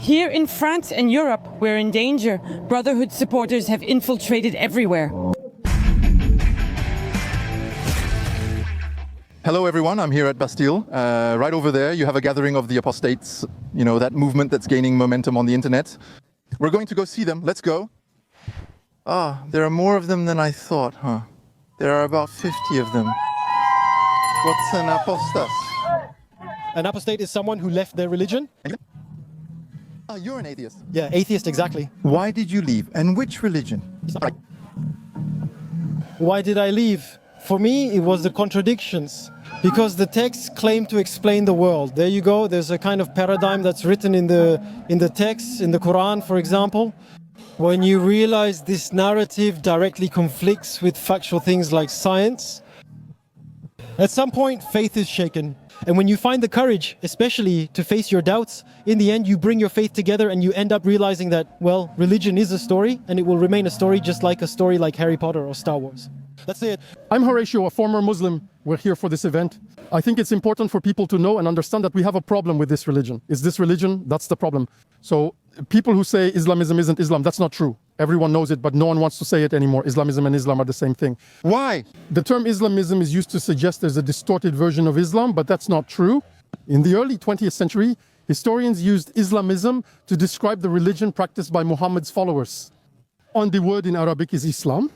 Here in France and Europe, we're in danger. Brotherhood supporters have infiltrated everywhere. Hello everyone, I'm here at Bastille. Right over there you have a gathering of the Apostates, you know, that movement that's gaining momentum on the internet. We're going to go see them, let's go. Ah, there are more of them than I thought, huh? There are about 50 of them. What's an apostas? An apostate is someone who left their religion. Ah, you're an atheist. Yeah, atheist, exactly. Why did you leave, and which religion? Why did I leave? For me, it was the contradictions, because the texts claim to explain the world. There you go, there's a kind of paradigm that's written in the text, in the Quran, for example. When you realize this narrative directly conflicts with factual things like science, at some point, faith is shaken. And when you find the courage, especially to face your doubts, in the end, you bring your faith together and you end up realizing that, well, religion is a story, and it will remain a story just like a story like Harry Potter or Star Wars. That's it. I'm Horatio, a former Muslim. We're here for this event. I think it's important for people to know and understand that we have a problem with this religion. Is this religion? That's the problem. So people who say Islamism isn't Islam, that's not true. Everyone knows it, but no one wants to say it anymore. Islamism and Islam are the same thing. Why? The term Islamism is used to suggest there's a distorted version of Islam, but that's not true. In the early 20th century, historians used Islamism to describe the religion practiced by Muhammad's followers. And the word in Arabic is Islam.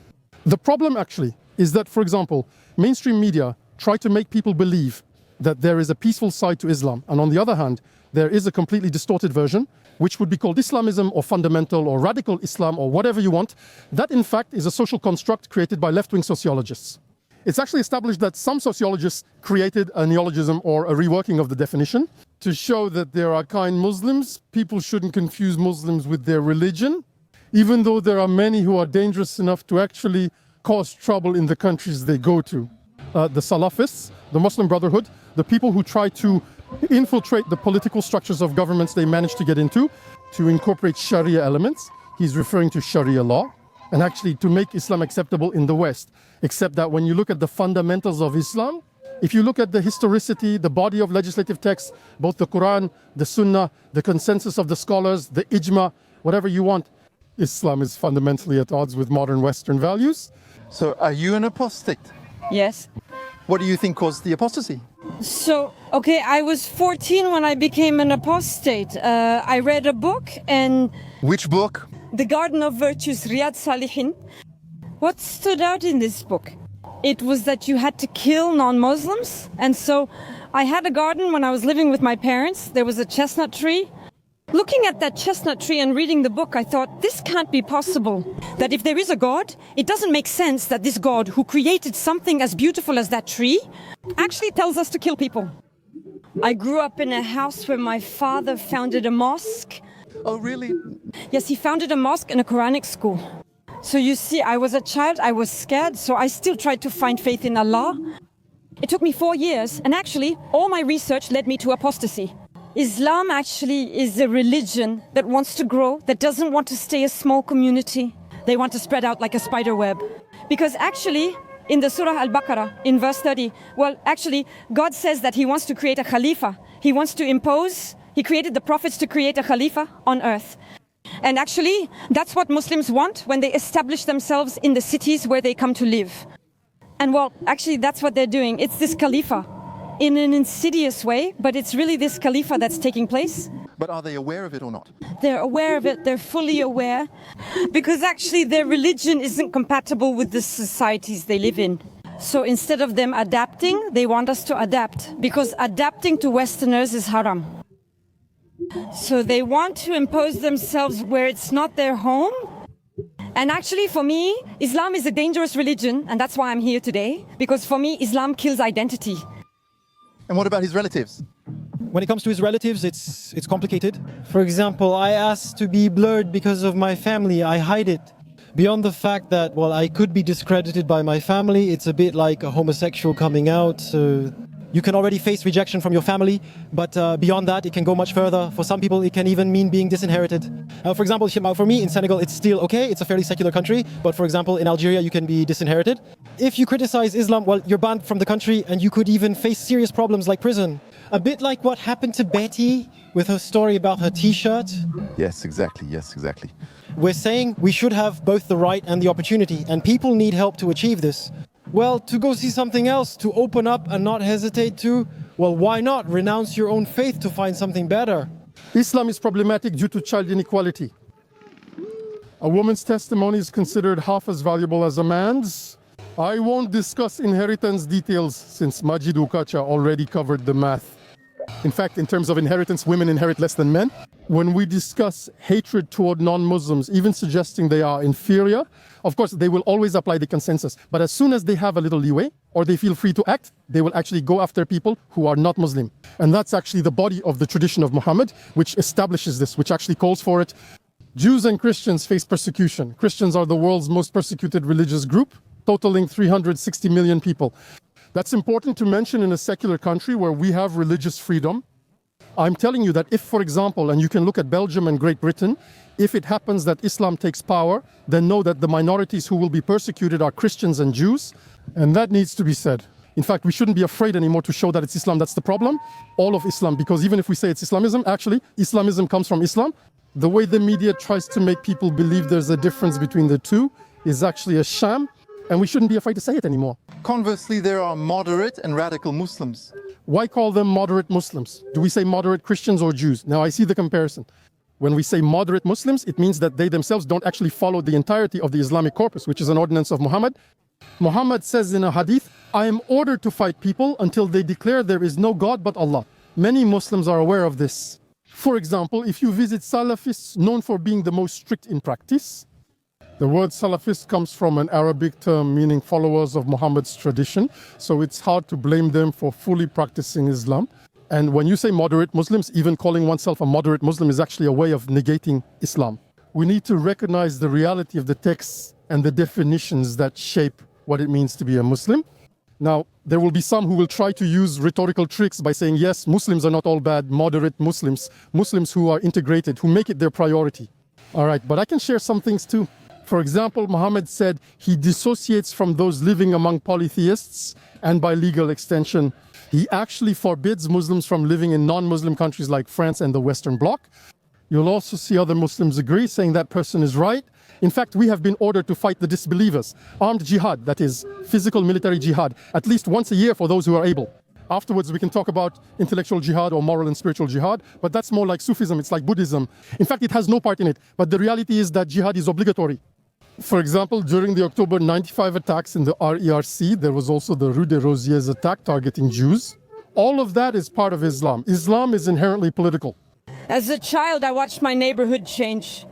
The problem actually is that, for example, mainstream media try to make people believe that there is a peaceful side to Islam. And on the other hand, there is a completely distorted version, which would be called Islamism or fundamental or radical Islam or whatever you want. That, in fact, is a social construct created by left-wing sociologists. It's actually established that some sociologists created a neologism or a reworking of the definition to show that there are kind Muslims. People shouldn't confuse Muslims with their religion, even though there are many who are dangerous enough to actually cause trouble in the countries they go to. The Salafists, the Muslim Brotherhood, the people who try to infiltrate the political structures of governments they manage to get into, to incorporate Sharia elements. He's referring to Sharia law, and actually to make Islam acceptable in the West. Except that when you look at the fundamentals of Islam, if you look at the historicity, the body of legislative texts, both the Quran, the Sunnah, the consensus of the scholars, the Ijma, whatever you want, Islam is fundamentally at odds with modern Western values. So are you an apostate? Yes. What do you think caused the apostasy? So, okay, I was 14 when I became an apostate. I read a book and... Which book? The Garden of Virtues, Riyad Salihin. What stood out in this book? It was that you had to kill non-Muslims. And so I had a garden when I was living with my parents. There was a chestnut tree. Looking at that chestnut tree and reading the book, I thought, this can't be possible. That if there is a God, it doesn't make sense that this God who created something as beautiful as that tree actually tells us to kill people. I grew up in a house where my father founded a mosque. Oh, really? Yes, he founded a mosque and a Quranic school. So you see, I was a child, I was scared, so I still tried to find faith in Allah. It took me 4 years, and actually, all my research led me to apostasy. Islam actually is a religion that wants to grow, that doesn't want to stay a small community. They want to spread out like a spider web. Because actually, in the Surah Al-Baqarah, in verse 30, well, actually, God says that He wants to create a Khalifa. He wants to impose, He created the prophets to create a Khalifa on earth. And actually, that's what Muslims want when they establish themselves in the cities where they come to live. And well, actually, that's what they're doing. It's this Khalifa. In an insidious way, but it's really this Khalifa that's taking place. But are they aware of it or not? They're aware of it, they're fully aware, because actually their religion isn't compatible with the societies they live in. So instead of them adapting, they want us to adapt, because adapting to Westerners is haram. So they want to impose themselves where it's not their home. And actually for me, Islam is a dangerous religion, and that's why I'm here today, because for me, Islam kills identity. And what about his relatives? When it comes to his relatives, it's complicated. For example, I asked to be blurred because of my family. I hide it. Beyond the fact that, well, I could be discredited by my family, it's a bit like a homosexual coming out. So you can already face rejection from your family, but beyond that, it can go much further. For some people, it can even mean being disinherited. For example, for me in Senegal, it's still okay. It's a fairly secular country. But for example, in Algeria, you can be disinherited. If you criticize Islam, well, you're banned from the country and you could even face serious problems like prison. A bit like what happened to Betty with her story about her t-shirt. Yes, exactly. Yes, exactly. We're saying we should have both the right and the opportunity, and people need help to achieve this. Well, to go see something else, to open up and not hesitate to, well, why not renounce your own faith to find something better? Islam is problematic due to child inequality. A woman's testimony is considered half as valuable as a man's. I won't discuss inheritance details since Majid Ukacha already covered the math. In fact, in terms of inheritance, women inherit less than men. When we discuss hatred toward non-Muslims, even suggesting they are inferior, of course, they will always apply the consensus. But as soon as they have a little leeway, or they feel free to act, they will actually go after people who are not Muslim. And that's actually the body of the tradition of Muhammad, which establishes this, which actually calls for it. Jews and Christians face persecution. Christians are the world's most persecuted religious group, totaling 360 million people. That's important to mention in a secular country where we have religious freedom. I'm telling you that if, for example, and you can look at Belgium and Great Britain, if it happens that Islam takes power, then know that the minorities who will be persecuted are Christians and Jews, and that needs to be said. In fact, we shouldn't be afraid anymore to show that it's Islam that's the problem, all of Islam, because even if we say it's Islamism, actually, Islamism comes from Islam. The way the media tries to make people believe there's a difference between the two is actually a sham, and we shouldn't be afraid to say it anymore. Conversely, there are moderate and radical Muslims. Why call them moderate Muslims? Do we say moderate Christians or Jews? Now I see the comparison. When we say moderate Muslims, it means that they themselves don't actually follow the entirety of the Islamic corpus, which is an ordinance of Muhammad. Muhammad says in a hadith, I am ordered to fight people until they declare there is no God but Allah. Many Muslims are aware of this. For example, if you visit Salafists known for being the most strict in practice, the word Salafist comes from an Arabic term meaning followers of Muhammad's tradition, so it's hard to blame them for fully practicing Islam. And when you say moderate Muslims, even calling oneself a moderate Muslim is actually a way of negating Islam. We need to recognize the reality of the texts and the definitions that shape what it means to be a Muslim. Now, there will be some who will try to use rhetorical tricks by saying, yes, Muslims are not all bad, moderate Muslims, Muslims who are integrated, who make it their priority. All right, but I can share some things too. For example, Muhammad said he dissociates from those living among polytheists, and by legal extension, he actually forbids Muslims from living in non-Muslim countries like France and the Western Bloc. You'll also see other Muslims agree, saying that person is right. In fact, we have been ordered to fight the disbelievers. Armed jihad, that is, physical military jihad, at least once a year for those who are able. Afterwards, we can talk about intellectual jihad or moral and spiritual jihad, but that's more like Sufism, it's like Buddhism. In fact, it has no part in it, but the reality is that jihad is obligatory. For example, during the October 95 attacks in the RERC, there was also the Rue des Rosiers attack targeting Jews. All of that is part of Islam. Islam is inherently political. As a child, I watched my neighborhood change.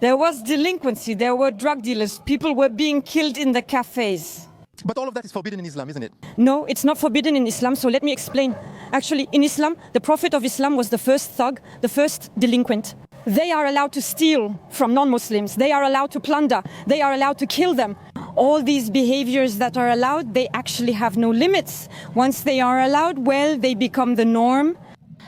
There was delinquency, there were drug dealers, people were being killed in the cafes. But all of that is forbidden in Islam, isn't it? No, it's not forbidden in Islam, so let me explain. Actually, in Islam, the Prophet of Islam was the first thug, the first delinquent. They are allowed to steal from non-Muslims, they are allowed to plunder, they are allowed to kill them. All these behaviors that are allowed, they actually have no limits. Once they are allowed, well, they become the norm,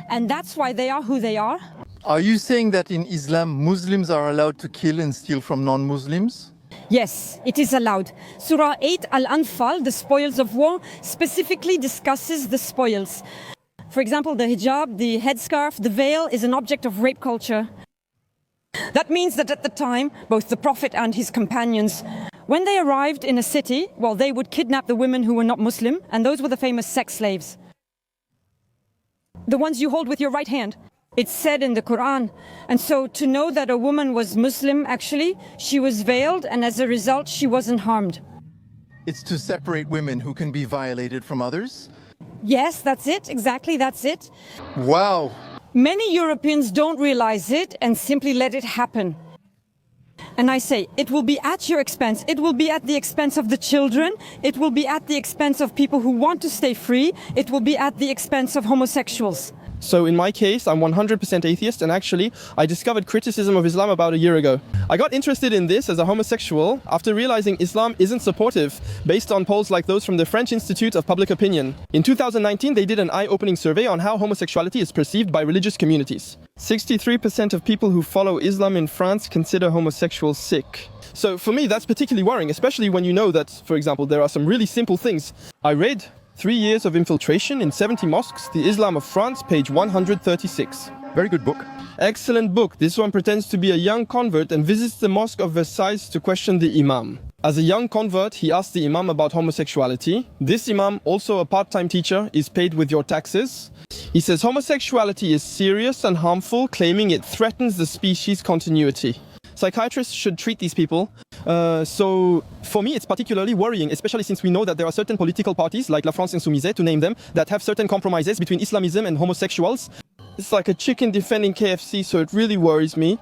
and that's why they are who they are. Are you saying that in Islam, Muslims are allowed to kill and steal from non-Muslims? Yes, it is allowed. Surah 8 Al-Anfal, the spoils of war, specifically discusses the spoils. For example, the hijab, the headscarf, the veil is an object of rape culture. That means that at the time, both the Prophet and his companions, when they arrived in a city, well, they would kidnap the women who were not Muslim, and those were the famous sex slaves. The ones you hold with your right hand. It's said in the Quran. And so to know that a woman was Muslim, actually, she was veiled, and as a result, she wasn't harmed. It's to separate women who can be violated from others? Yes, that's it. Exactly, that's it. Wow. Many Europeans don't realize it and simply let it happen. And I say, it will be at your expense. It will be at the expense of the children. It will be at the expense of people who want to stay free. It will be at the expense of homosexuals. So in my case, I'm 100% atheist, and actually, I discovered criticism of Islam about a year ago. I got interested in this as a homosexual after realizing Islam isn't supportive, based on polls like those from the French Institute of Public Opinion. In 2019, they did an eye-opening survey on how homosexuality is perceived by religious communities. 63% of people who follow Islam in France consider homosexuals sick. So for me, that's particularly worrying, especially when you know that, for example, there are some really simple things. I read 3 Years of Infiltration in 70 Mosques, The Islam of France, page 136. Very good book. Excellent book. This one pretends to be a young convert and visits the Mosque of Versailles to question the Imam. As a young convert, he asks the Imam about homosexuality. This Imam, also a part-time teacher, is paid with your taxes. He says homosexuality is serious and harmful, claiming it threatens the species' continuity. Psychiatrists should treat these people. So for me, it's particularly worrying, especially since we know that there are certain political parties, like La France Insoumise, to name them, that have certain compromises between Islamism and homosexuals. It's like a chicken defending KFC, so it really worries me.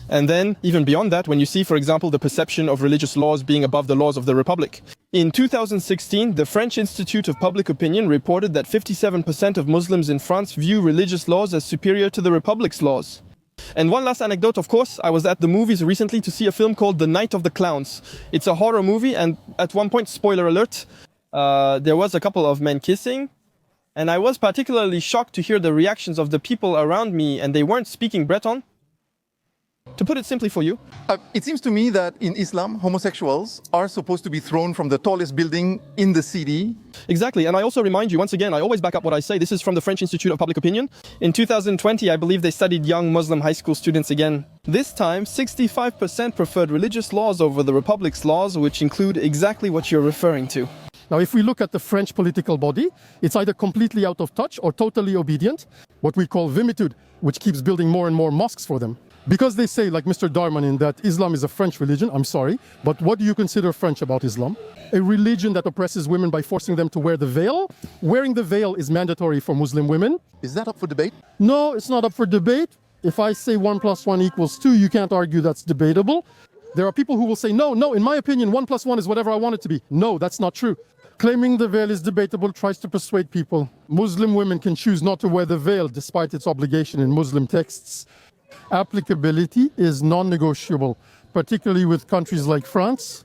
And then, even beyond that, when you see, for example, the perception of religious laws being above the laws of the Republic. In 2016, the French Institute of Public Opinion reported that 57% of Muslims in France view religious laws as superior to the Republic's laws. And one last anecdote, of course, I was at the movies recently to see a film called The Night of the Clowns. It's a horror movie, and at one point, spoiler alert, there was a couple of men kissing. And I was particularly shocked to hear the reactions of the people around me, and they weren't speaking Breton. To put it simply for you. It seems to me that in Islam, homosexuals are supposed to be thrown from the tallest building in the city. Exactly, and I also remind you, once again, I always back up what I say. This is from the French Institute of Public Opinion. In 2020, I believe they studied young Muslim high school students again. This time, 65% preferred religious laws over the Republic's laws, which include exactly what you're referring to. Now, if we look at the French political body, it's either completely out of touch or totally obedient, what we call vimitude, which keeps building more and more mosques for them. Because they say, like Mr. Darmanin, that Islam is a French religion, I'm sorry, but what do you consider French about Islam? A religion that oppresses women by forcing them to wear the veil? Wearing the veil is mandatory for Muslim women. Is that up for debate? No, it's not up for debate. If I say 1 + 1 = 2, you can't argue that's debatable. There are people who will say, no, in my opinion, 1 + 1 is whatever I want it to be. No, that's not true. Claiming the veil is debatable tries to persuade people. Muslim women can choose not to wear the veil despite its obligation in Muslim texts. Applicability is non-negotiable, particularly with countries like France.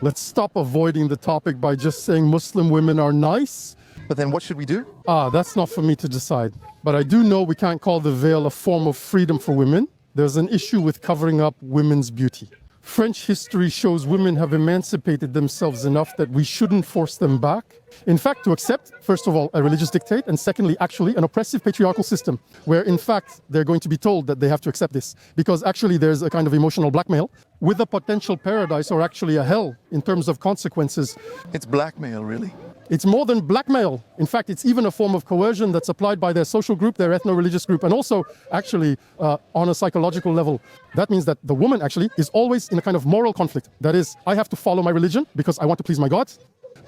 Let's stop avoiding the topic by just saying Muslim women are nice. But then what should we do? That's not for me to decide. But I do know we can't call the veil a form of freedom for women. There's an issue with covering up women's beauty. French history shows women have emancipated themselves enough that we shouldn't force them back. In fact, to accept, first of all, a religious dictate, and secondly, actually, an oppressive patriarchal system, where in fact, they're going to be told that they have to accept this. Because actually, there's a kind of emotional blackmail with a potential paradise or actually a hell in terms of consequences. It's blackmail, really. It's more than blackmail. In fact, it's even a form of coercion that's applied by their social group, their ethno-religious group, and also actually on a psychological level. That means that the woman actually is always in a kind of moral conflict. That is, I have to follow my religion because I want to please my God.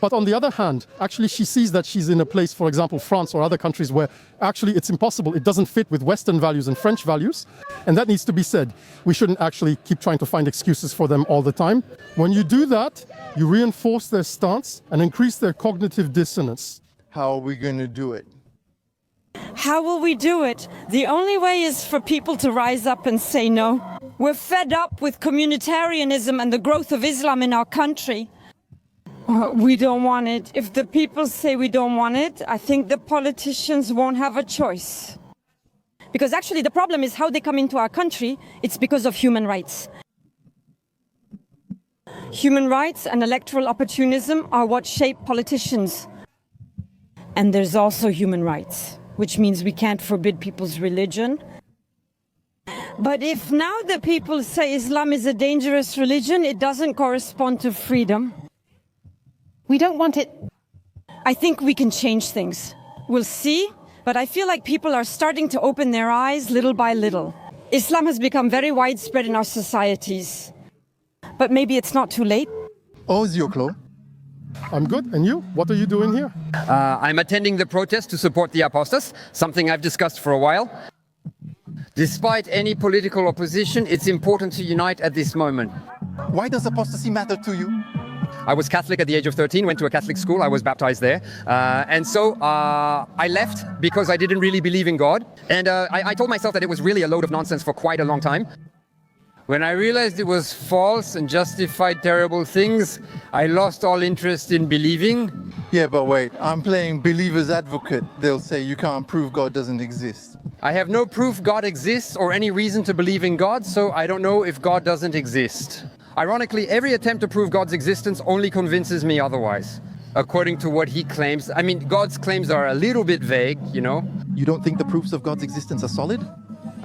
But on the other hand, actually she sees that she's in a place, for example, France or other countries where actually it's impossible. It doesn't fit with Western values and French values. And that needs to be said. We shouldn't actually keep trying to find excuses for them all the time. When you do that, you reinforce their stance and increase their cognitive dissonance. How are we going to do it? How will we do it? The only way is for people to rise up and say no. We're fed up with communitarianism and the growth of Islam in our country. We don't want it. If the people say we don't want it, I think the politicians won't have a choice. Because actually the problem is how they come into our country. It's because of human rights. Human rights and electoral opportunism are what shape politicians. And there's also human rights, which means we can't forbid people's religion. But if now the people say Islam is a dangerous religion, it doesn't correspond to freedom. We don't want it. I think we can change things. We'll see, but I feel like people are starting to open their eyes little by little. Islam has become very widespread in our societies. But maybe it's not too late. Oh, Zioclo. I'm good. And you? What are you doing here? I'm attending the protest to support the Apostates, something I've discussed for a while. Despite any political opposition, it's important to unite at this moment. Why does apostasy matter to you? I was Catholic at the age of 13, went to a Catholic school, I was baptized there. And so I left because I didn't really believe in God. And I told myself that it was really a load of nonsense for quite a long time. When I realized it was false and justified terrible things, I lost all interest in believing. Yeah, but wait, I'm playing believer's advocate. They'll say you can't prove God doesn't exist. I have no proof God exists or any reason to believe in God, so I don't know if God doesn't exist. Ironically, every attempt to prove God's existence only convinces me otherwise. according to what he claims. I mean, God's claims are a little bit vague, you know. You don't think the proofs of God's existence are solid?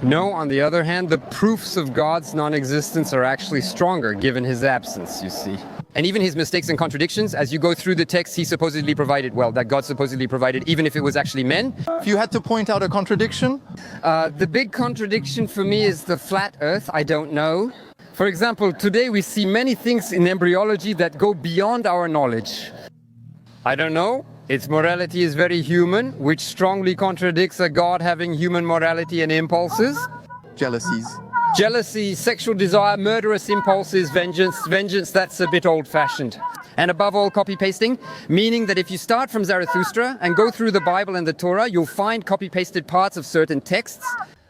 No, on the other hand, the proofs of God's non-existence are actually stronger given his absence, you see. And even his mistakes and contradictions, as you go through the text he supposedly provided, well, that God supposedly provided, even if it was actually men. If you had to point out a contradiction? The big contradiction for me is the flat earth. I don't know. For example, today we see many things in embryology that go beyond our knowledge. I don't know. Its morality is very human, which strongly contradicts a God having human morality and impulses. Jealousies. Jealousy, sexual desire, murderous impulses, vengeance, that's a bit old-fashioned. And above all, copy-pasting, meaning that if you start from Zarathustra and go through the Bible and the Torah, you'll find copy-pasted parts of certain texts.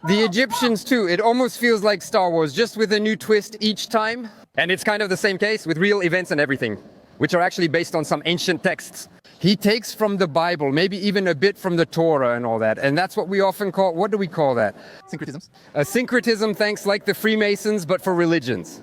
The Egyptians too, it almost feels like Star Wars, just with a new twist each time. And it's kind of the same case with real events and everything, which are actually based on some ancient texts. He takes from the Bible, maybe even a bit from the Torah and all that. And that's what we often call, what do we call that? Syncretisms. A syncretism, thanks, like the Freemasons, but for religions.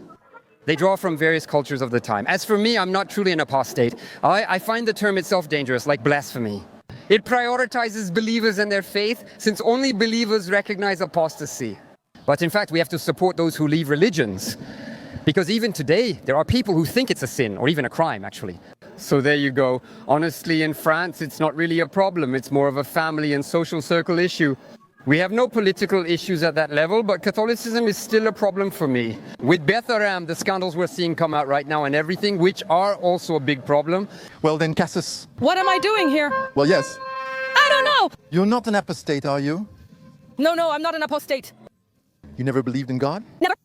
They draw from various cultures of the time. As for me, I'm not truly an apostate. I find the term itself dangerous, like blasphemy. It prioritizes believers and their faith, since only believers recognize apostasy. But in fact, we have to support those who leave religions. Because even today, there are people who think it's a sin, or even a crime, actually. So there you go. Honestly, in France, it's not really a problem. It's more of a family and social circle issue. We have no political issues at that level, but Catholicism is still a problem for me. With Beth Aram, the scandals we're seeing come out right now and everything, which are also a big problem. Well then, Cassis. What am I doing here? Well, yes. I don't know. You're not an apostate, are you? No, I'm not an apostate. You never believed in God? Never.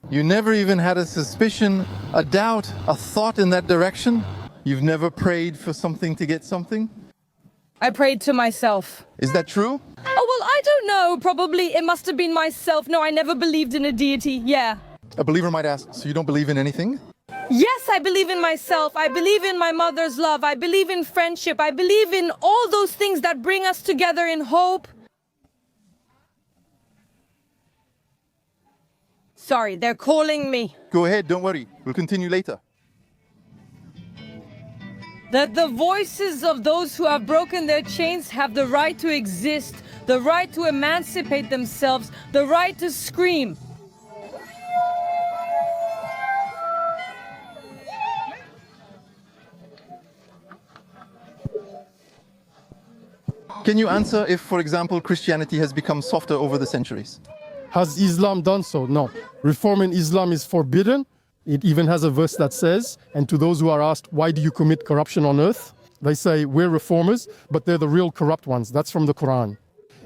You never even had a suspicion, a doubt, a thought in that direction? You've never prayed for something to get something? I prayed to myself. Is that true? Oh, well, I don't know. Probably it must have been myself. No, I never believed in a deity. Yeah. A believer might ask, so you don't believe in anything? Yes, I believe in myself. I believe in my mother's love. I believe in friendship. I believe in all those things that bring us together in hope. Sorry, they're calling me. Go ahead, don't worry. We'll continue later. That the voices of those who have broken their chains have the right to exist, the right to emancipate themselves, the right to scream. Can you answer if, for example, Christianity has become softer over the centuries? Has Islam done so? No. Reform in Islam is forbidden. It even has a verse that says, and to those who are asked, why do you commit corruption on earth? They say, we're reformers, but they're the real corrupt ones. That's from the Quran.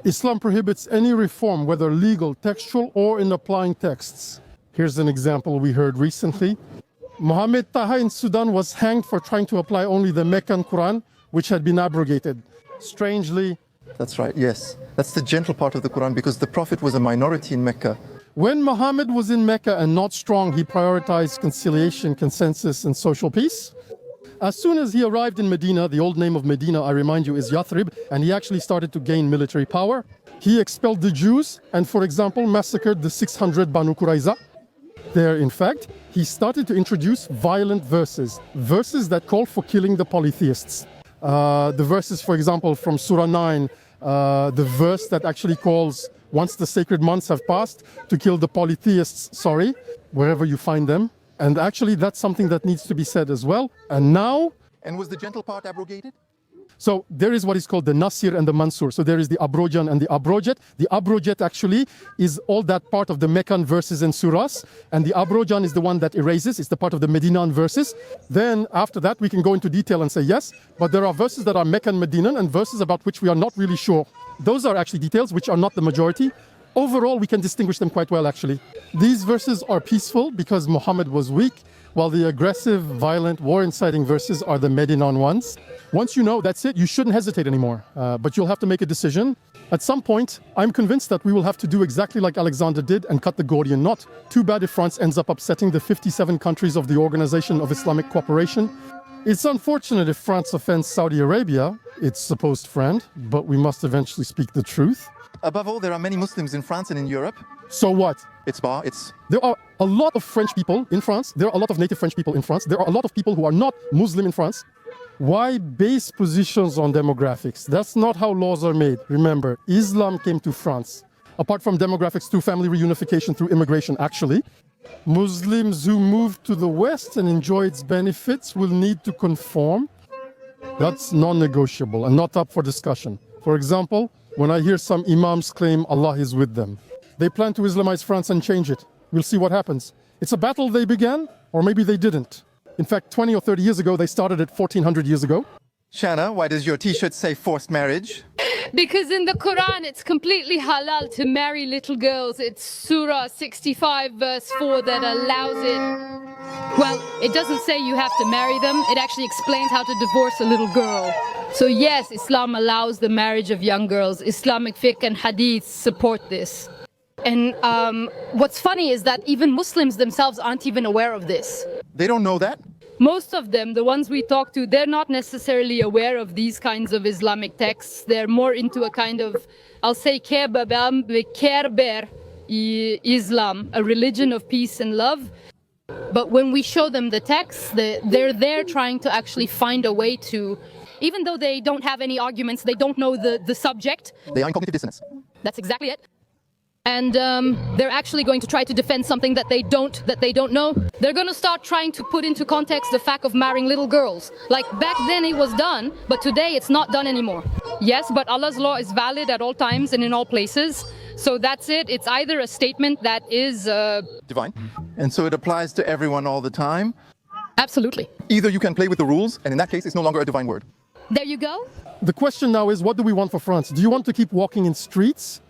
Islam prohibits any reform, whether legal, textual, or in applying texts. Here's an example we heard recently. Muhammad Taha in Sudan was hanged for trying to apply only the Meccan Quran, which had been abrogated. Strangely, That's right, yes. That's the gentle part of the Quran because the Prophet was a minority in Mecca. when Muhammad was in Mecca and not strong, he prioritized conciliation, consensus, and social peace. As soon as he arrived in Medina, the old name of Medina, I remind you, is Yathrib, and he actually started to gain military power. He expelled the Jews and, for example, massacred the 600 Banu Qurayza. There, in fact, he started to introduce violent verses that call for killing the polytheists. The verses, for example, from Surah 9, the verse that actually calls, once the sacred months have passed, to kill the polytheists, wherever you find them. And actually, that's something that needs to be said as well. And now... And was the gentle part abrogated? So there is what is called the Nasir and the Mansur. So there is the Abrojan and the Abrojet. The Abrojet actually is all that part of the Meccan verses and surahs. And the Abrojan is the one that erases. It's the part of the Medinan verses. Then after that, we can go into detail and say yes. But there are verses that are Meccan, Medinan, and verses about which we are not really sure. Those are actually details which are not the majority. Overall, we can distinguish them quite well, actually. These verses are peaceful because Muhammad was weak, while the aggressive, violent, war-inciting verses are the Medinan ones. Once you know, that's it. You shouldn't hesitate anymore. But you'll have to make a decision. At some point, I'm convinced that we will have to do exactly like Alexander did and cut the Gordian knot. Too bad if France ends up upsetting the 57 countries of the Organization of Islamic Cooperation. It's unfortunate if France offends Saudi Arabia, its supposed friend, but we must eventually speak the truth. Above all, there are many Muslims in France and in Europe. So what? There are a lot of French people in France. There are a lot of native French people in France. There are a lot of people who are not Muslim in France. Why base positions on demographics? That's not how laws are made. Remember, Islam came to France. Apart from demographics through family reunification, through immigration, actually, Muslims who move to the West and enjoy its benefits will need to conform. That's non-negotiable and not up for discussion. For example, when I hear some imams claim Allah is with them, they plan to Islamize France and change it. We'll see what happens. It's a battle they began, or maybe they didn't. In fact, 20 or 30 years ago, they started it 1400 years ago. Shanna, why does your t-shirt say forced marriage? Because in the Quran, it's completely halal to marry little girls. It's Surah 65, verse 4 that allows it. Well, it doesn't say you have to marry them. It actually explains how to divorce a little girl. So yes, Islam allows the marriage of young girls. Islamic fiqh and hadith support this. And what's funny is that even Muslims themselves aren't even aware of this. They don't know that? Most of them, the ones we talk to, they're not necessarily aware of these kinds of Islamic texts. They're more into a kind of, I'll say, Kerber Islam, a religion of peace and love. But when we show them the texts, they're there trying to actually find a way to, even though they don't have any arguments, they don't know the subject. They are in cognitive dissonance. That's exactly it. And they're actually going to try to defend something that they don't know. They're going to start trying to put into context the fact of marrying little girls. Like back then it was done, but today it's not done anymore. Yes, but Allah's law is valid at all times and in all places. So that's it. It's either a statement that is divine. And so it applies to everyone all the time. Absolutely. Either you can play with the rules, and in that case, it's no longer a divine word. There you go. The question now is, what do we want for France? Do you want to keep walking in streets?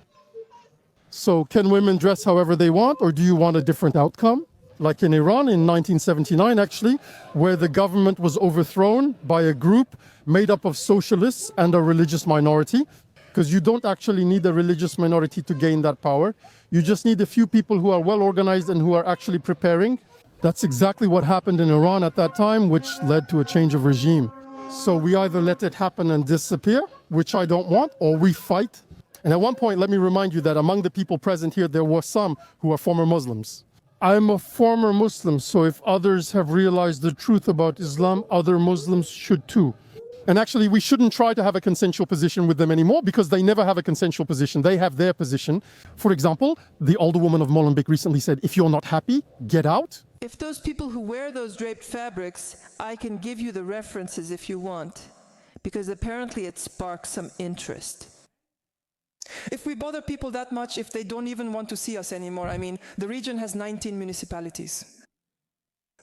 So can women dress however they want, or do you want a different outcome? Like in Iran in 1979, actually, where the government was overthrown by a group made up of socialists and a religious minority. Because you don't actually need a religious minority to gain that power. You just need a few people who are well organized and who are actually preparing. That's exactly what happened in Iran at that time, which led to a change of regime. So we either let it happen and disappear, which I don't want, or we fight. And at one point, let me remind you that among the people present here, there were some who are former Muslims. I'm a former Muslim, so if others have realized the truth about Islam, other Muslims should too. And actually, we shouldn't try to have a consensual position with them anymore because they never have a consensual position. They have their position. For example, the older woman of Molenbeek recently said, if you're not happy, get out. If those people who wear those draped fabrics, I can give you the references if you want, because apparently it sparks some interest. If we bother people that much, if they don't even want to see us anymore, I mean, the region has 19 municipalities.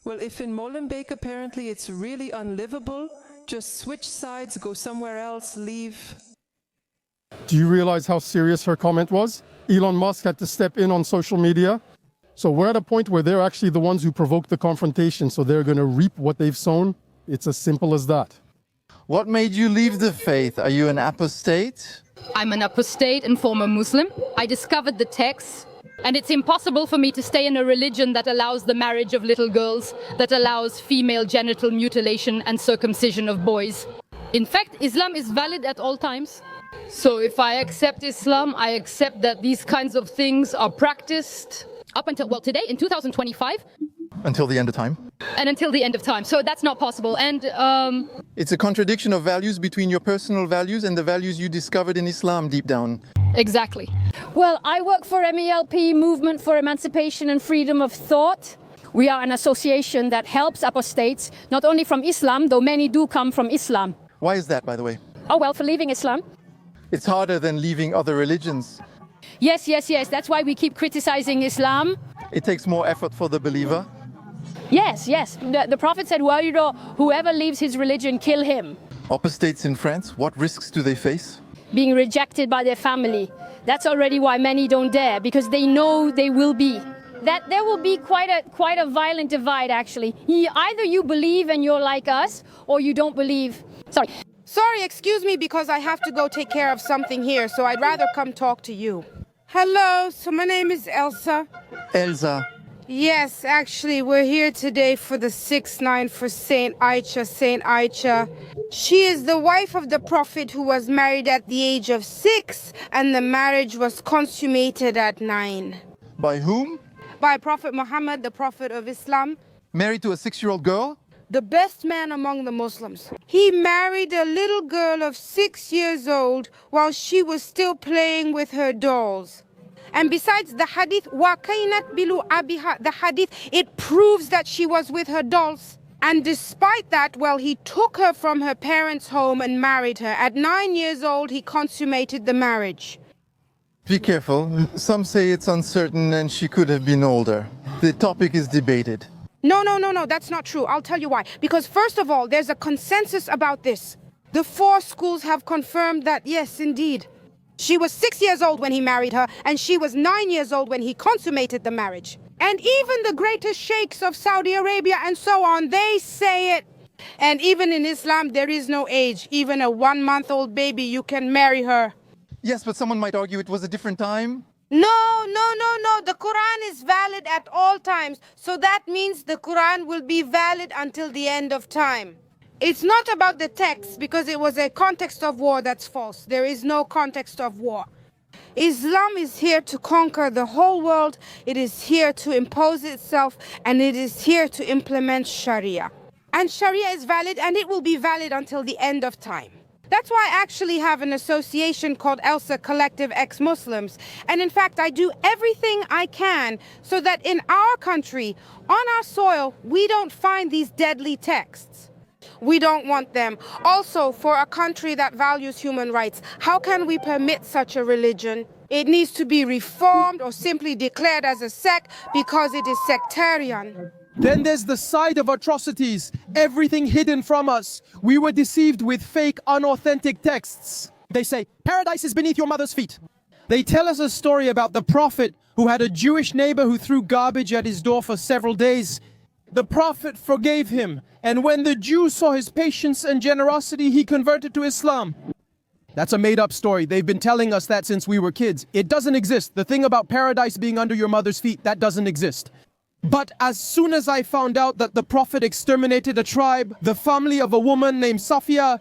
Well, if in Molenbeek apparently it's really unlivable, just switch sides, go somewhere else, leave. Do you realize how serious her comment was? Elon Musk had to step in on social media. So we're at a point where they're actually the ones who provoked the confrontation, so they're going to reap what they've sown. It's as simple as that. What made you leave the faith? Are you an apostate? I'm an apostate and former Muslim. I discovered the texts, and it's impossible for me to stay in a religion that allows the marriage of little girls, that allows female genital mutilation and circumcision of boys. In fact, Islam is valid at all times. So if I accept Islam, I accept that these kinds of things are practiced up until, well, today in 2025. Until the end of time. And until the end of time. So that's not possible. And it's a contradiction of values between your personal values and the values you discovered in Islam deep down. Exactly. Well, I work for MELP, Movement for Emancipation and Freedom of Thought. We are an association that helps apostates, not only from Islam, though many do come from Islam. Why is that, by the way? Oh, well, for leaving Islam. It's harder than leaving other religions. Yes. That's why we keep criticizing Islam. It takes more effort for the believer. Yes. The Prophet said, whoever leaves his religion, kill him. Apostates in France, what risks do they face? Being rejected by their family. That's already why many don't dare, because they know they will be. That there will be quite a violent divide, actually. Either you believe and you're like us, or you don't believe. Sorry, excuse me, because I have to go take care of something here, so I'd rather come talk to you. Hello, so my name is Elsa. Elsa. Yes, actually, we're here today for the 6-9 for Saint Aisha. She is the wife of the Prophet who was married at the age of 6, and the marriage was consummated at 9. By whom? By Prophet Muhammad, the Prophet of Islam. Married to a 6-year-old girl? the best man among the Muslims. He married a little girl of 6 years old while she was still playing with her dolls. And besides the hadith, وَكَيْنَتْ بِلُو أَبِهَا, the hadith, it proves that she was with her dolls. And despite that, well, he took her from her parents' home and married her. At 9 years old, he consummated the marriage. Be careful. Some say it's uncertain and she could have been older. The topic is debated. No, that's not true. I'll tell you why. Because first of all, there's a consensus about this. The 4 schools have confirmed that, yes, indeed. She was 6 years old when he married her, and she was 9 years old when he consummated the marriage. And even the greatest sheikhs of Saudi Arabia and so on, they say it. And even in Islam, there is no age. Even a 1-month-old baby, you can marry her. Yes, but someone might argue it was a different time. No. The Quran is valid at all times. So that means the Quran will be valid until the end of time. It's not about the text, because it was a context of war that's false. There is no context of war. Islam is here to conquer the whole world. It is here to impose itself, and it is here to implement Sharia. And Sharia is valid, and it will be valid until the end of time. That's why I actually have an association called ELSA, Collective Ex-Muslims. And in fact, I do everything I can so that in our country, on our soil, we don't find these deadly texts. We don't want them. Also, for a country that values human rights, how can we permit such a religion? It needs to be reformed or simply declared as a sect because it is sectarian. Then there's the side of atrocities, everything hidden from us. We were deceived with fake, unauthentic texts. They say, paradise is beneath your mother's feet. They tell us a story about the prophet who had a Jewish neighbor who threw garbage at his door for several days. The prophet forgave him, and when the Jew saw his patience and generosity, he converted to Islam. That's a made-up story. They've been telling us that since we were kids. It doesn't exist. The thing about paradise being under your mother's feet, that doesn't exist. But as soon as I found out that the prophet exterminated a tribe, the family of a woman named Safia,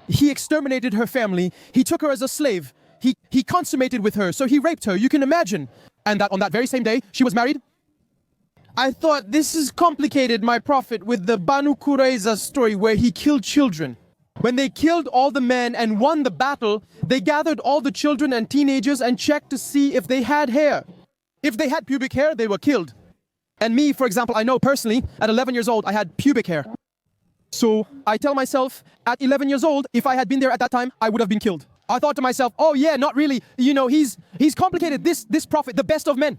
he exterminated her family. He took her as a slave. He consummated with her, so he raped her. You can imagine. And that on that very same day, she was married. I thought, this is complicated, my prophet, with the Banu Qurayza story where he killed children. When they killed all the men and won the battle, they gathered all the children and teenagers and checked to see if they had hair. If they had pubic hair, they were killed. And me, for example, I know personally, at 11 years old, I had pubic hair. So I tell myself, at 11 years old, if I had been there at that time, I would have been killed. I thought to myself, oh yeah, not really. You know, he's complicated, this prophet, the best of men.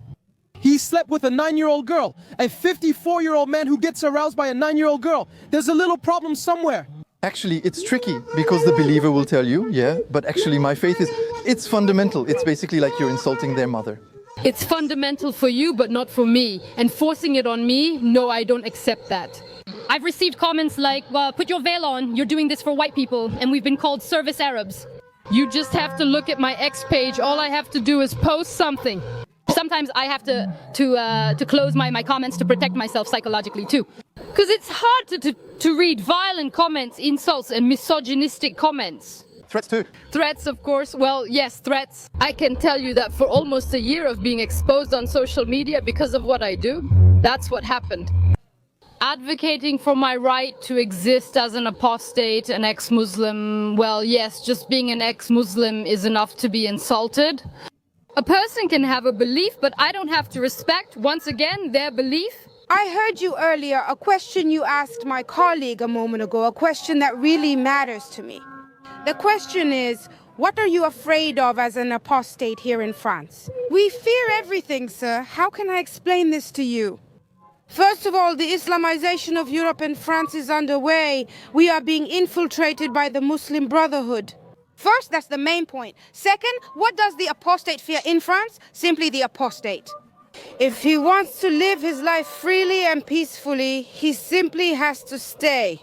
He slept with a 9-year-old girl, a 54-year-old man who gets aroused by a 9-year-old girl. There's a little problem somewhere. Actually, it's tricky because the believer will tell you, yeah, but actually my faith it's fundamental. It's basically like you're insulting their mother. It's fundamental for you, but not for me. And forcing it on me, no, I don't accept that. I've received comments like, well, put your veil on, you're doing this for white people, and we've been called service Arabs. You just have to look at my X page. All I have to do is post something. Sometimes I have to close my comments to protect myself psychologically too. Because it's hard to read violent comments, insults, and misogynistic comments. Threats too. Threats, of course. Well, yes, threats. I can tell you that for almost a year of being exposed on social media because of what I do, that's what happened. Advocating for my right to exist as an apostate, an ex-Muslim, well, yes, just being an ex-Muslim is enough to be insulted. A person can have a belief, but I don't have to respect, once again, their belief. I heard you earlier, a question you asked my colleague a moment ago, a question that really matters to me. The question is, what are you afraid of as an apostate here in France? We fear everything, sir. How can I explain this to you? First of all, the Islamization of Europe and France is underway. We are being infiltrated by the Muslim Brotherhood. First, that's the main point. Second, what does the apostate fear in France? Simply the apostate. If he wants to live his life freely and peacefully, he simply has to stay.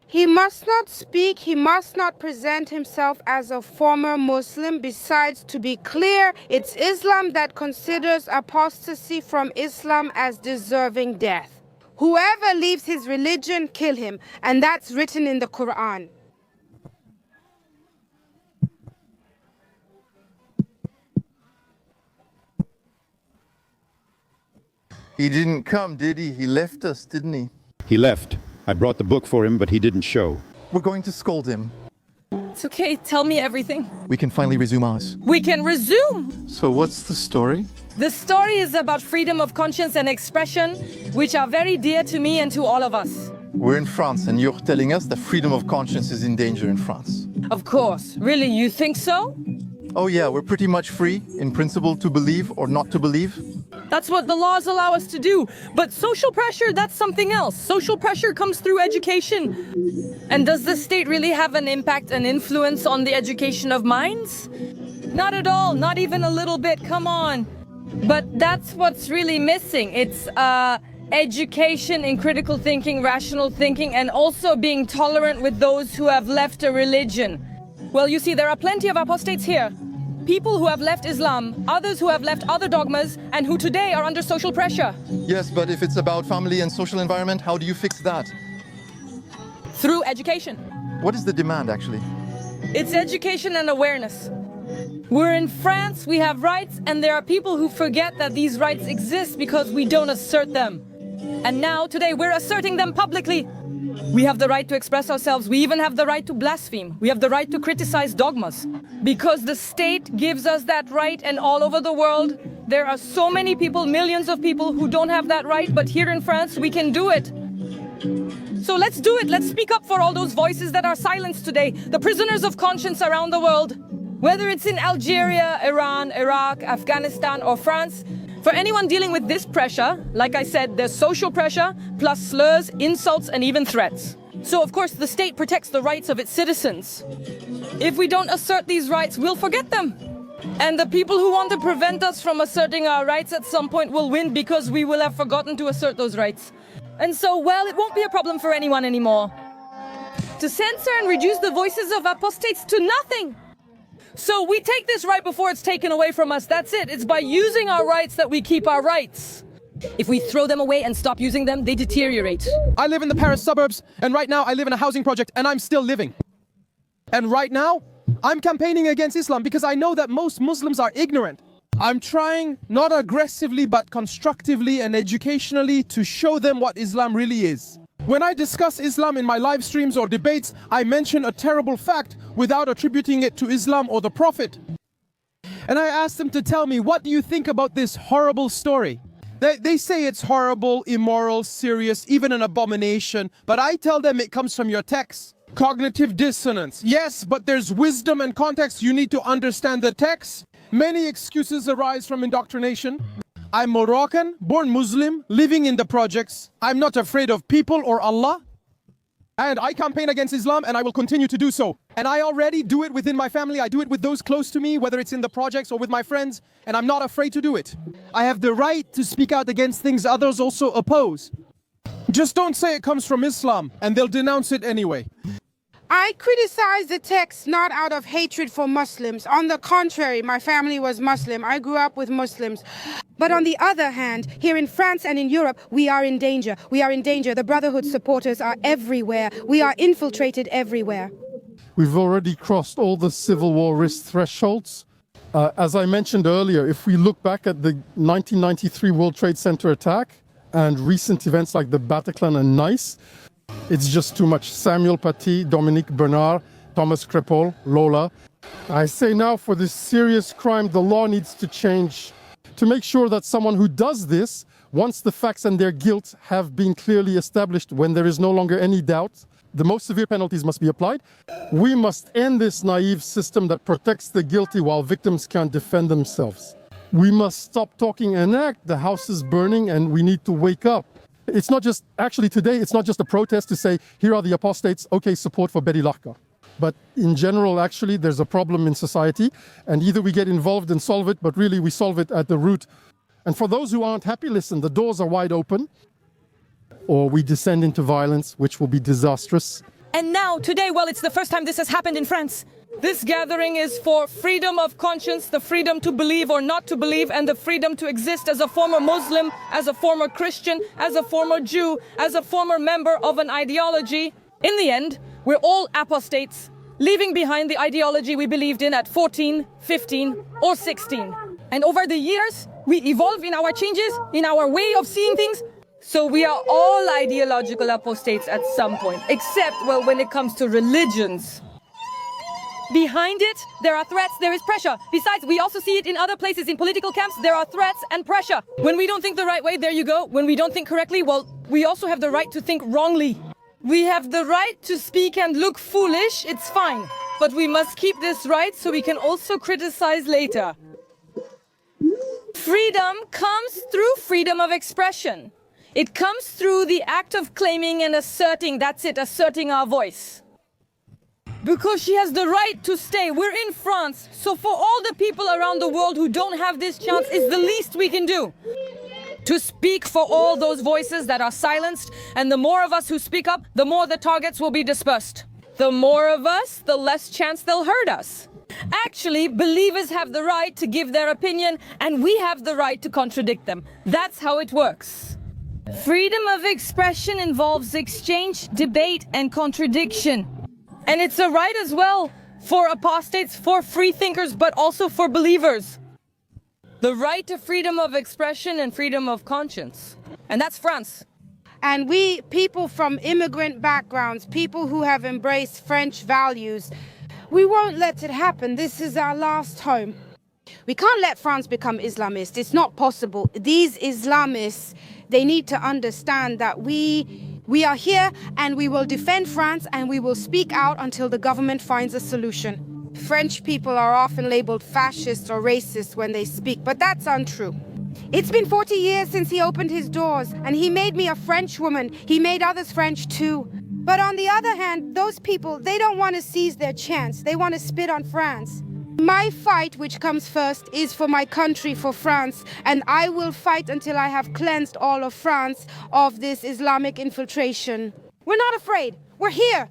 He must not speak, he must not present himself as a former Muslim. Besides, to be clear, it's Islam that considers apostasy from Islam as deserving death. Whoever leaves his religion, kill him. And that's written in the Quran. He didn't come, did he? He left us, didn't he? He left. I brought the book for him, but he didn't show. We're going to scold him. It's okay, tell me everything. We can finally resume ours. We can resume! So what's the story? The story is about freedom of conscience and expression, which are very dear to me and to all of us. We're in France, and you're telling us that freedom of conscience is in danger in France. Of course. Really, you think so? Oh yeah, we're pretty much free, in principle, to believe or not to believe. That's what the laws allow us to do. But social pressure, that's something else. Social pressure comes through education. And does the state really have an impact and influence on the education of minds? Not at all, not even a little bit, come on. But that's what's really missing. It's education in critical thinking, rational thinking, and also being tolerant with those who have left a religion. Well, you see, there are plenty of apostates here. People who have left Islam, others who have left other dogmas, and who today are under social pressure. Yes, but if it's about family and social environment, how do you fix that? Through education. What is the demand, actually? It's education and awareness. We're in France, we have rights, and there are people who forget that these rights exist because we don't assert them. And now, today, we're asserting them publicly. We have the right to express ourselves. We even have the right to blaspheme. We have the right to criticize dogmas. Because the state gives us that right, and all over the world, there are so many people, millions of people who don't have that right, but here in France, we can do it. So let's do it. Let's speak up for all those voices that are silenced today, the prisoners of conscience around the world. Whether it's in Algeria, Iran, Iraq, Afghanistan, or France, for anyone dealing with this pressure, like I said, there's social pressure, plus slurs, insults, and even threats. So, of course, the state protects the rights of its citizens. If we don't assert these rights, we'll forget them. And the people who want to prevent us from asserting our rights at some point will win because we will have forgotten to assert those rights. And so, well, it won't be a problem for anyone anymore. To censor and reduce the voices of apostates to nothing. So we take this right before it's taken away from us. That's it. It's by using our rights that we keep our rights. If we throw them away and stop using them, they deteriorate. I live in the Paris suburbs, and right now I live in a housing project, and I'm still living. And right now, I'm campaigning against Islam because I know that most Muslims are ignorant. I'm trying, not aggressively, but constructively and educationally, to show them what Islam really is. When I discuss Islam in my live streams or debates, I mention a terrible fact without attributing it to Islam or the Prophet. And I ask them to tell me, what do you think about this horrible story? They say it's horrible, immoral, serious, even an abomination, but I tell them it comes from your text. Cognitive dissonance. Yes, but there's wisdom and context. You need to understand the text. Many excuses arise from indoctrination. I'm Moroccan, born Muslim, living in the projects. I'm not afraid of people or Allah. And I campaign against Islam, and I will continue to do so. And I already do it within my family. I do it with those close to me, whether it's in the projects or with my friends, and I'm not afraid to do it. I have the right to speak out against things others also oppose. Just don't say it comes from Islam, and they'll denounce it anyway. I criticize the text not out of hatred for Muslims. On the contrary, my family was Muslim. I grew up with Muslims. But on the other hand, here in France and in Europe, we are in danger. We are in danger. The Brotherhood supporters are everywhere. We are infiltrated everywhere. We've already crossed all the civil war risk thresholds. As I mentioned earlier, if we look back at the 1993 World Trade Center attack and recent events like the Bataclan and Nice, it's just too much. Samuel Paty, Dominique Bernard, Thomas Crépol, Lola. I say now, for this serious crime, the law needs to change to make sure that someone who does this, once the facts and their guilt have been clearly established, when there is no longer any doubt, the most severe penalties must be applied. We must end this naive system that protects the guilty while victims can't defend themselves. We must stop talking and act. The house is burning and we need to wake up. It's not just, actually today, it's not just a protest to say, here are the apostates, okay, support for Betty Larka. But in general, actually, there's a problem in society, and either we get involved and solve it, but really we solve it at the root. And for those who aren't happy, listen, the doors are wide open, or we descend into violence, which will be disastrous. And now, today, well, it's the first time this has happened in France. This gathering is for freedom of conscience, the freedom to believe or not to believe, and the freedom to exist as a former Muslim, as a former Christian, as a former Jew, as a former member of an ideology. In the end, we're all apostates, leaving behind the ideology we believed in at 14, 15, or 16. And over the years, we evolve in our changes, in our way of seeing things. So we are all ideological apostates at some point, except, well, when it comes to religions. Behind it, there are threats, there is pressure. Besides, we also see it in other places. In political camps, there are threats and pressure. When we don't think the right way, there you go. When we don't think correctly, well, we also have the right to think wrongly. We have the right to speak and look foolish, it's fine. But we must keep this right so we can also criticize later. Freedom comes through freedom of expression. It comes through the act of claiming and asserting, that's it, asserting our voice. Because she has the right to stay. We're in France, so for all the people around the world who don't have this chance, it's the least we can do. To speak for all those voices that are silenced, and the more of us who speak up, the more the targets will be dispersed. The more of us, the less chance they'll hurt us. Actually, believers have the right to give their opinion, and we have the right to contradict them. That's how it works. Freedom of expression involves exchange, debate, and contradiction. And it's a right as well for apostates, for free thinkers, but also for believers. The right to freedom of expression and freedom of conscience. And that's France. And we, people from immigrant backgrounds, people who have embraced French values, we won't let it happen. This is our last home. We can't let France become Islamist. It's not possible. These Islamists, they need to understand that we are here and we will defend France and we will speak out until the government finds a solution. French people are often labeled fascist or racist when they speak, but that's untrue. It's been 40 years since he opened his doors, and he made me a French woman. He made others French too. But on the other hand, those people, they don't want to seize their chance. They want to spit on France. My fight, which comes first, is for my country, for France, and I will fight until I have cleansed all of France of this Islamic infiltration. We're not afraid. We're here.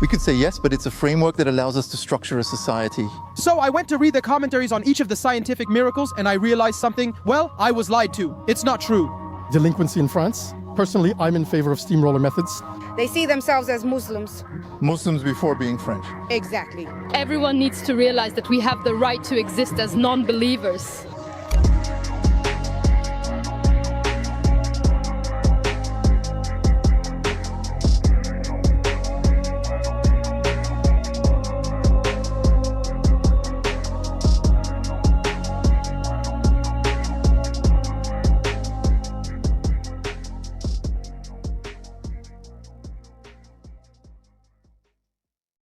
We could say yes, but it's a framework that allows us to structure a society. So I went to read the commentaries on each of the scientific miracles and I realized something. Well, I was lied to. It's not true. Delinquency in France. Personally, I'm in favor of steamroller methods. They see themselves as Muslims. Muslims before being French. Exactly. Everyone needs to realize that we have the right to exist as non-believers.